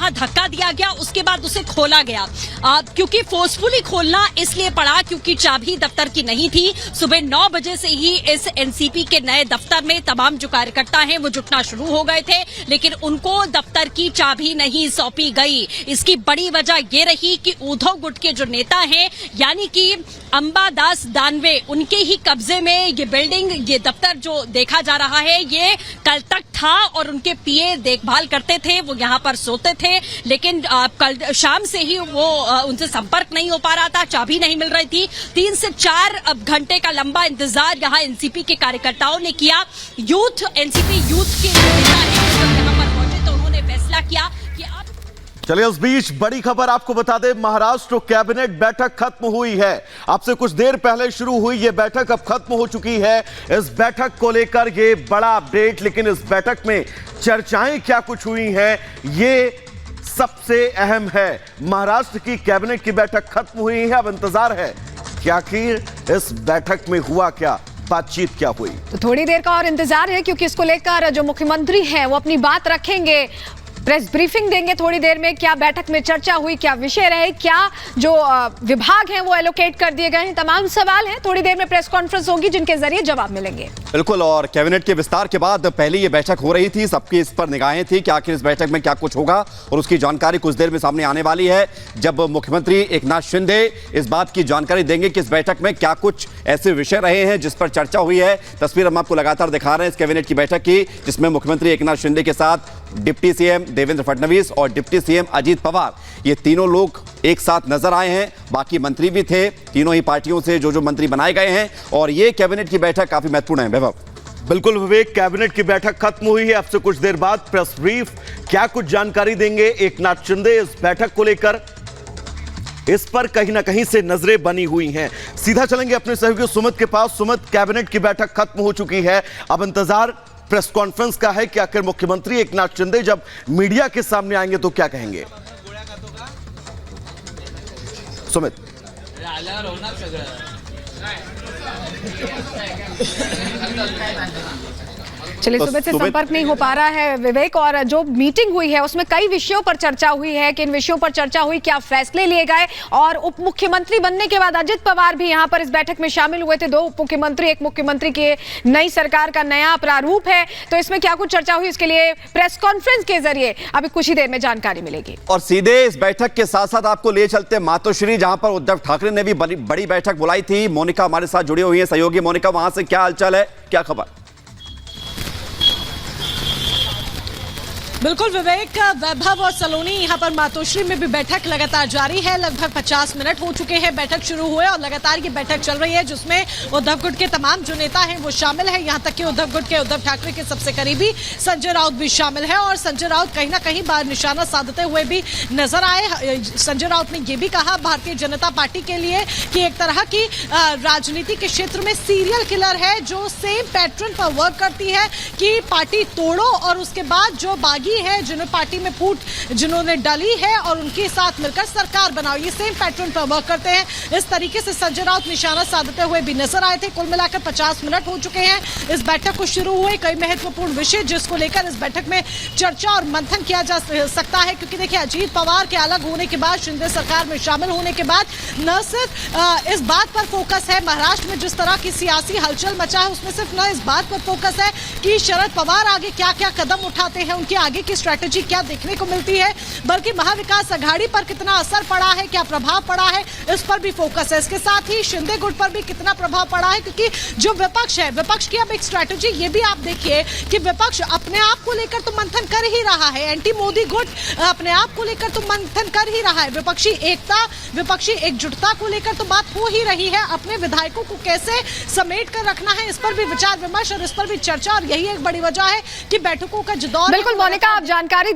वहां धक्का दिया गया, उसके बाद उसे खोला गया। क्योंकि फोर्सफुली खोलना इसलिए पड़ा क्योंकि चाबी दफ्तर की नहीं थी। सुबह 9 बजे से ही इस एनसीपी के नए दफ्तर में तमाम जो कार्यकर्ता हैं वो जुटना शुरू हो गए थे, लेकिन उनको दफ्तर की चाबी नहीं सौंपी गई। इसकी बड़ी वजह ये रही कि उद्धव गुट के जो नेता हैं यानी कि अंबादास दानवे, उनके ही कब्जे में ये बिल्डिंग, ये दफ्तर जो देखा जा रहा है ये कल तक था और उनके पीए देखभाल करते थे, वो यहाँ पर सोते थे। लेकिन कल शाम से ही वो उनसे संपर्क नहीं हो पा रहा था, चाबी नहीं मिल रही थी। 3 से 4 घंटे का लंबा इंतजार यहाँ एनसीपी के कार्यकर्ताओं ने किया। एनसीपी यूथ के नेता यहाँ पर पहुंचे तो उन्होंने फैसला किया कि अब चलिए, उस बीच बड़ी खबर आपको बता दें, महाराष्ट्र कैबिनेट बैठक खत्म हुई है। आपसे कुछ देर पहले शुरू हुई ये बैठक अब खत्म हो चुकी है। इस बैठक को लेकर ये बड़ा अपडेट, लेकिन इस बैठक में चर्चाएं क्या कुछ हुई हैं ये सबसे अहम है। महाराष्ट्र की कैबिनेट की बैठक खत्म हुई है, अब इंतजार है कि आखिर इस बैठक में हुआ क्या, बातचीत क्या हुई। तो थोड़ी देर का और इंतजार है क्योंकि इसको लेकर जो मुख्यमंत्री हैं वो अपनी बात रखेंगे, प्रेस ब्रीफिंग देंगे थोड़ी देर में। क्या बैठक में चर्चा हुई, क्या विषय रहे, क्या जो विभाग हैं वो एलोकेट कर दिए गए हैं, तमाम सवाल हैं। थोड़ी देर में प्रेस कॉन्फ्रेंस होगी जिनके जरिए जवाब मिलेंगे। बिल्कुल, और कैबिनेट के विस्तार के बाद पहले ये बैठक हो रही थी, सबकी इस पर निगाहें थी कि आखिर इस बैठक में क्या कुछ होगा, और उसकी जानकारी कुछ देर में सामने आने वाली है जब मुख्यमंत्री एकनाथ शिंदे इस बात की जानकारी देंगे कि इस बैठक में क्या कुछ ऐसे विषय रहे हैं जिस पर चर्चा हुई है। तस्वीर हम आपको लगातार दिखा रहे हैं इस कैबिनेट की बैठक की, जिसमें मुख्यमंत्री एकनाथ शिंदे के साथ डिप्टी सीएम देवेंद्र फडणवीस और डिप्टी सीएम अजीत पवार, ये तीनों लोग एक साथ नजर आए हैं। बाकी मंत्री भी थे, तीनों ही पार्टियों से जो मंत्री बनाए गए हैं, और ये कैबिनेट की बैठक काफी महत्वपूर्ण है। वैभव, बिल्कुल विवेक, कैबिनेट की बैठक खत्म हुई है। अब से कुछ देर बाद प्रेस ब्रीफ, क्या कुछ जानकारी देंगे एकनाथ शिंदे इस बैठक को लेकर, इस पर कहीं ना कहीं से नजरें बनी हुई हैं। सीधा चलेंगे अपने सहयोगी सुमित के पास। सुमित, कैबिनेट की बैठक खत्म हो चुकी है, अब इंतजार प्रेस कॉन्फ्रेंस का है कि आखिर मुख्यमंत्री एकनाथ शिंदे जब मीडिया के सामने आएंगे तो क्या कहेंगे। सुमित, चलिए, सुबह से संपर्क नहीं हो पा रहा है विवेक, और जो मीटिंग हुई है उसमें कई विषयों पर चर्चा हुई है। किन विषयों पर चर्चा हुई, क्या फैसले लिए गए, और उप मुख्यमंत्री बनने के बाद अजित पवार भी यहां पर इस बैठक में शामिल हुए थे। 2 उप मुख्यमंत्री, एक मुख्यमंत्री की नई सरकार का नया प्रारूप है, तो इसमें क्या कुछ चर्चा हुई इसके लिए प्रेस कॉन्फ्रेंस के जरिए अभी कुछ ही देर में जानकारी मिलेगी। और सीधे इस बैठक के साथ साथ आपको ले चलते मातोश्री, जहां पर उद्धव ठाकरे ने भी बड़ी बैठक बुलाई थी। मोनिका हमारे साथ जुड़ी हुई है, सहयोगी मोनिका, वहां से क्या हालचाल है, क्या खबर। बिल्कुल विवेक, वैभव और सलोनी, यहाँ पर मातोश्री में भी बैठक लगातार जारी है। लगभग 50 मिनट हो चुके हैं बैठक शुरू हुए और लगातार ये बैठक चल रही है, जिसमें उद्धव गुट के तमाम जो नेता हैं वो शामिल है। यहाँ तक कि उद्धव गुट के, उद्धव ठाकरे के सबसे करीबी संजय राउत भी शामिल है, और संजय राउत कहीं ना कहीं बार निशाना साधते हुए भी नजर आए। संजय राउत ने ये भी कहा भारतीय जनता पार्टी के लिए कि एक तरह की राजनीति के क्षेत्र में सीरियल किलर है, जो सेम पैटर्न पर वर्क करती है कि पार्टी तोड़ो और उसके बाद जो बागी है, जिन्होंने पार्टी में फूट जिन्होंने डाली है, और उनके साथ मिलकर सरकार बनाओ, ये सेम पैटर्न पर वर्क करते हैं। इस तरीके से संजय राउत निशाना साधते हुए भी नजर आए थे। कुल मिलाकर 50 मिनट हो चुके हैं इस बैठक को शुरू हुए। कई महत्वपूर्ण विषय जिसको लेकर इस बैठक में चर्चा और मंथन किया जा सकता है, क्योंकि देखिए अजीत पवार के अलग होने के बाद, शिंदे सरकार में शामिल होने के बाद न सिर्फ इस बात पर फोकस है, महाराष्ट्र में जिस तरह की सियासी हलचल मचा है उसमें सिर्फ न इस बात पर फोकस है कि शरद पवार आगे क्या क्या कदम उठाते हैं, उनकी आगे की स्ट्रैटेजी क्या देखने को मिलती है, बल्कि महाविकास अघाड़ी पर कितना असर पड़ा है, क्या प्रभाव पड़ा है, इस पर भी फोकस है। इसके साथ ही शिंदे गुट पर भी कितना प्रभाव पड़ा है, क्योंकि जो विपक्ष है, विपक्ष की अब एक स्ट्रैटेजी ये भी आप देखिए कि विपक्ष अपने आप को लेकर तो मंथन कर ही रहा है, एंटी मोदी गुट अपने आप को लेकर तो मंथन कर ही रहा है, विपक्षी एकता, विपक्षी एकजुटता को लेकर तो बात हो ही रही है। अपने विधायकों को कैसे समेट कर रखना है, इस पर भी विचार विमर्श और इस पर भी चर्चा, और यही एक बड़ी वजह है कि बैठकों का जो दौर। बिल्कुल मोनिका, आप जानकारी